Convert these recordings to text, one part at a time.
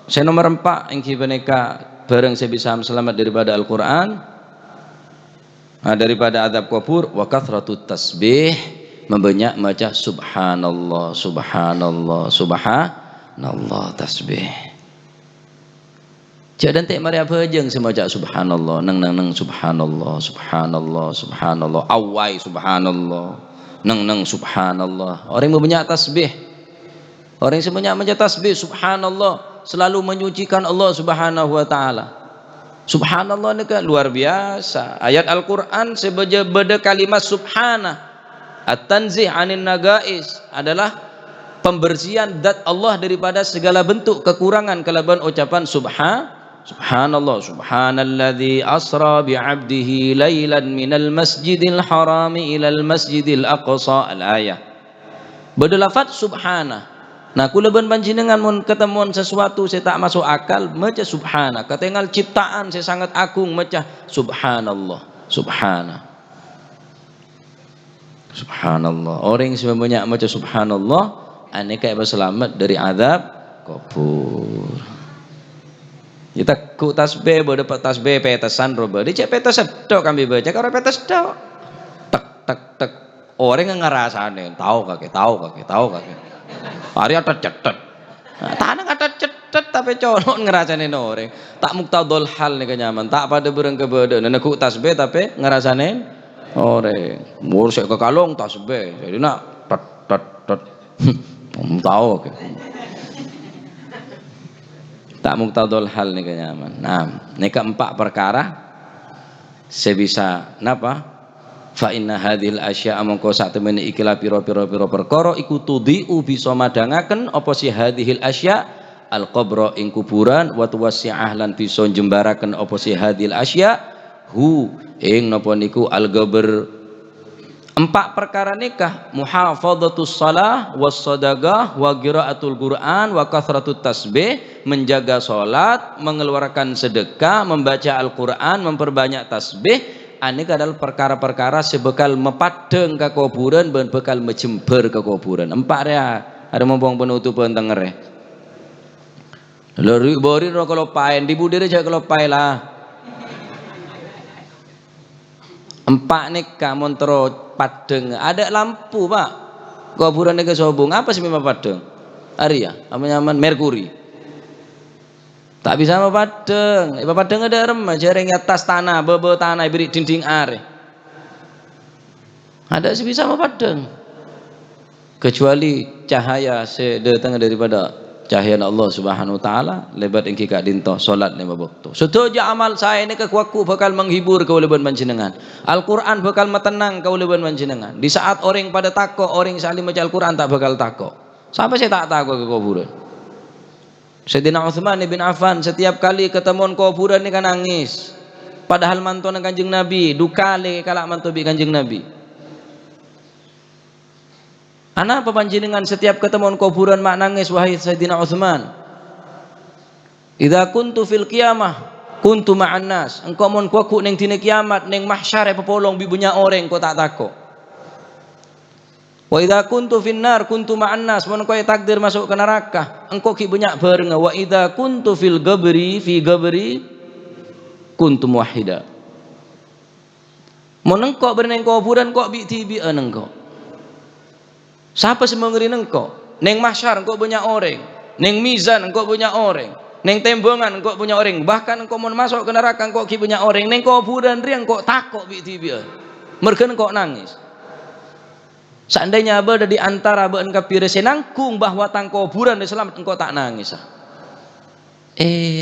Saya nomor 4 yang mereka bareng saya bisa selamat daripada Al-Quran, daripada adab kubur, wa kathratut tasbih, membanyak maca subhanallah subhanallah subhanallah tasbih. Jadi tak mari apa aja semua maca subhanallah nang subhanallah subhanallah subhanallah awai subhanallah nang subhanallah. Orang yang banyak tasbih, orang yang sebanyak maca tasbih subhanallah selalu menyucikan Allah Subhanahu wa taala. Subhanallah ni kan luar biasa. Ayat Al-Qur'an sebeda kalimat subhana. At-tanzih 'anil nagais adalah pembersihan zat Allah daripada segala bentuk kekurangan kelebihan ucapan subhanallah. Subhanalladzi asra bi'abdihi lailan minal masjidil harami ilal masjidil aqsa. Al-ayah. Beda lafaz subhana. Nah, kula ben panjenengan mun ketemuan sesuatu saya tak masuk akal maca subhana. Katengal ciptaan saya sangat agung maca subhanallah. Subhanallah. Orang yang banyak maca subhanallah aneka selamat dari azab kubur. Kita ku tasbih bo dapat tasbih petesan roba. Dicek petes tok kami baca karo petes tok. Tek tek tek. Orang yang ngerasane tahu kake. Hari ada cetet. Tanah ada cetet tapi colok ngerasane orang. Tak muktadul hal nih kenyaman. Tak pada bereng kebeda. Nenek tasbih tapi ngerasane orang. Mur saya ke kalong tasbih. Jadi nak tet. Tahu ke. Tak muktadul hal nih kenyaman. Nah, ini keempat perkara saya bisa napa? Fa inna hadhil asya'a mongko sak temene ikilah pira-pira perkara iku tudhi'u bisa madangaken apa si hadhil asya' al qabra ing kuburan wa tuwassi'ah lan bisa jembaraken apa si hadhil asya' hu ing napa niku al gabr. Empat perkara nikah muhafadhatus shalah was sadaqah wa qiraatul Quran wa kathratut tasbih, menjaga salat, mengeluarkan sedekah, membaca Al-Qur'an, memperbanyak tasbih. Ini adalah perkara-perkara sebekal mepadeng ke kuburan dan bekal menjember ke kuburan. Empat ya. Ada mombong penutupan tengere. Lalu bori ro kalau paen di budire aja kalau paen lah. Empat nikah montro padeng. Ada lampu pak. Kuburan ke sobung. Apa sih memang padeng? Aria. Apa nyaman? Merkuri. Tak bisa mepadeng. Padeng ada remah jaring atas tanah, bebo tanah beri dinding are. Ada sih bisa mepadeng. Kecuali cahaya sedatang daripada cahaya Allah Subhanahu wa taala lebat engki kak dinto salat 5 waktu. Sedaya amal saya ini kekuaku bakal menghibur kauleban panjenengan. Al-Qur'an bakal metenang kauleban panjenengan. Di saat orang pada takok, orang saling baca Al-Qur'an tak bakal takok. Sampai saya tak takok ke kuburan. Sayyidina Utsman bin Affan setiap kali ketemuan kuburan ni kan nangis. Padahal mantuan Kanjeng Nabi, duka le kalak mantu bi Kanjeng Nabi. Ana apa panjenengan setiap ketemuan kuburan mak nangis wahai Sayyidina Utsman? Idza kuntu fil qiyamah kuntu ma'an nas. Engkau mon kuku ning dina kiamat ning mahsyar pepolong bibunya orang kau tak takok. Wa idza kuntu finnar kuntu ma'an nas, mun kowe takdir masuk ke neraka engkau ki banyak bareng. Wa idza kuntu fil gabri fi gabri kuntu muwahhida. Mun engkau bereneng kuburan kok bi tibi engkau. Siapa semua ngeri engkau? Neng mahsyar engkau banyak orang, neng mizan engkau banyak orang, neng tembongan engkau banyak orang, bahkan engkau mun masuk ke neraka engkau ki banyak orang, neng kuburan riang engkau takok bi tibi. Mergen engkau nangis. Seandainya berada di antara beun kafir senangkung bahwa tang kuburan Islam engkau tak nangis.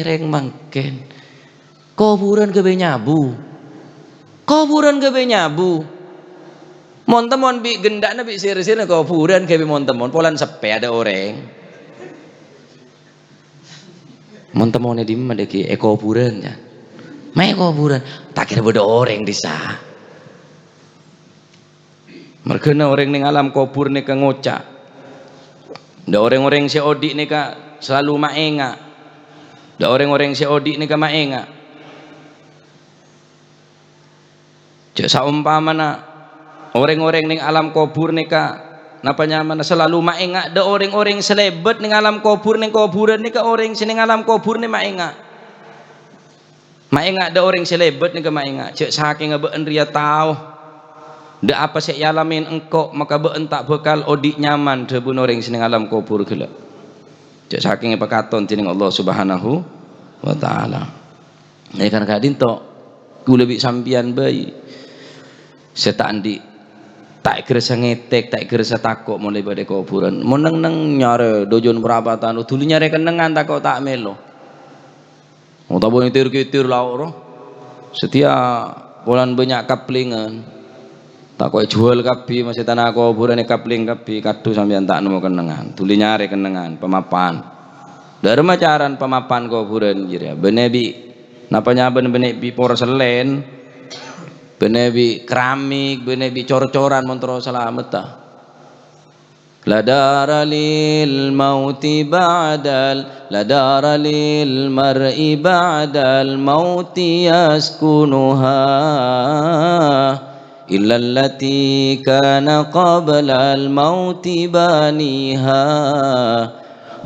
Reng mangken. Kuburan kebe nyabu. Kuburan kebe nyabu. Mon temon bi gendakna bi sir-sir kuburan kebe mon temon polan sepe ada orang. Mon temone di mana deki kuburan ya. Mai kuburan tak kira beda orang disah. Merkena orang ning alam kubur nika ngocak. Da orang-orang si odik nika selalu maenga. Da orang-orang si odik nika maenga. Cek saumpamana orang-orang ning alam kubur nika napa nyaman selalu maingat de orang-orang selebet ning alam kubur ning kuburan ni ke orang sing alam kubur ni maingat de orang selebet ni ke maingat cek saking ngebeen ria tahu de apa sik yalamin engkau maka been tak bekal odik nyaman de bun orang sing alam kubur gila cek saking pekaton tining Allah Subhanahu wa taala. Nah kan kadin tok ku lebih sampian bayi setan di tak kerasa ngetek tak kerasa takut mulai pada kuburan meneng neng nyare dojon perabatan dulu nyare kenengan takut tak melo mau tak boleh kitir lauro setiap bulan banyak kaplingan takut jual kapi masih tanah kuburan kapling kapi kadu sampean tak nemu kenengan dulu nyare kenengan pemapan dari macaran pemapan kuburan jadi benebi napanya benebi porselen benebi keramik benebi cor-coran montro selamat ta la dara lil mauti ba'dal la dara lil mar'i ba'dal mauti yaskunuha illa allati kana qabla al mauti baniha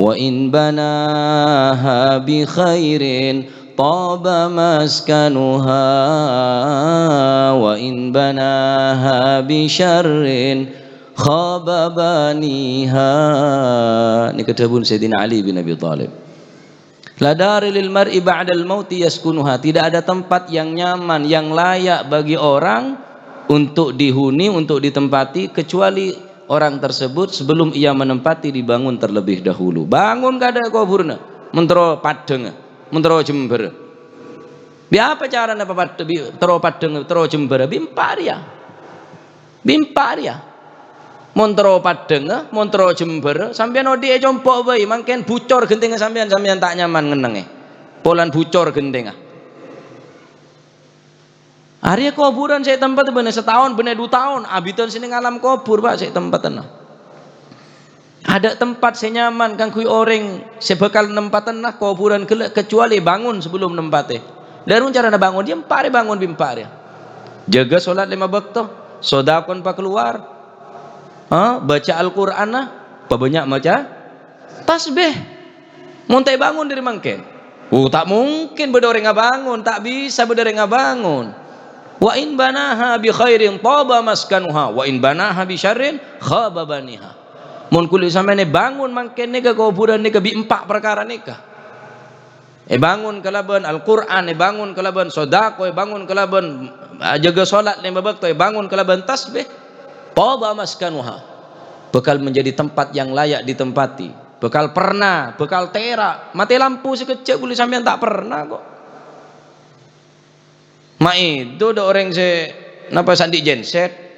wa in banaha bi khairin طاب مسكنها وإن بناها بشر خاب بانيها. Ini kedabun Sayyidina Ali bin Abi Thalib. La dari lil mar'i ba'dal mauti yaskunuha. Tidak ada tempat yang nyaman yang layak bagi orang untuk dihuni, untuk ditempati kecuali orang tersebut sebelum ia menempati dibangun terlebih dahulu. Bangun kada kuburna mentro padeng mentero Jember. Bi apa caranya apa tero padeng tero Jember bimparia. Montero padeng montero Jember sampean odi compok bae mangken bucor genting sampean tak nyaman ngenenge. Polan bucor genting. Hari kuburan saya tempat bener setahun bener 2 tahun abiton sini ngalam kubur Pak saya tempat tenang. Ada tempat senyaman kang kui orang sebekal nempatan nah kuburan kecuali bangun sebelum nempate. Darun cara bangun dia bangun bimpare. Jaga solat 5 waktu, sodakon pa keluar. Baca Al-Qur'an nah, banyak baca tasbih. Montai bangun dari mangken. Tak mungkin bedore ngabangun, tak bisa bedore ngabangun. Wa in banaha bi khairin taba maskanuha wa in banaha bi syarrin khaba baniha. Mun kuli sampeyan bangun mangken nika kuburan nika bi 4 perkara nika. Bangun kalaban Al-Qur'an, bangun kalaban sedekah, bangun kalaban jaga salat 5 waktu, bangun kalaban tasbih. Taba maskanuha. Bekal menjadi tempat yang layak ditempati. Bekal pernah, bekal terak. Mati lampu sekecil kuli sampeyan tak pernah kok. Itu ada orang napa sandi genset.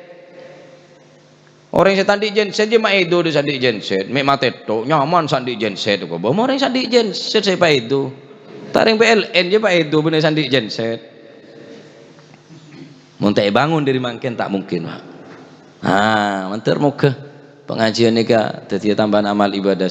Orang yang sandi genset dia mak itu dia sandi genset, mek mate tok nyaman sandi genset kok. Bawa orang sandi genset saya pak itu. Taring PLN dia pak itu bener sandi genset. Muntai bangun dari mangken tak mungkin Pak. Mantar muka pengajian nika dadi tambahan amal ibadah saya.